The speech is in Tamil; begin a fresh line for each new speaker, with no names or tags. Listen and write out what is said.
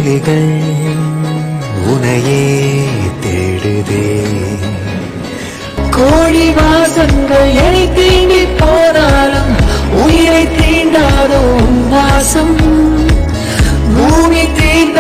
விழிகள் உனையே தேடுதே. கோழி வாசங்கள் என்னை தீண்டி போனாலும் உயிரை தீண்டாதோ வாசம். பூமி தீண்ட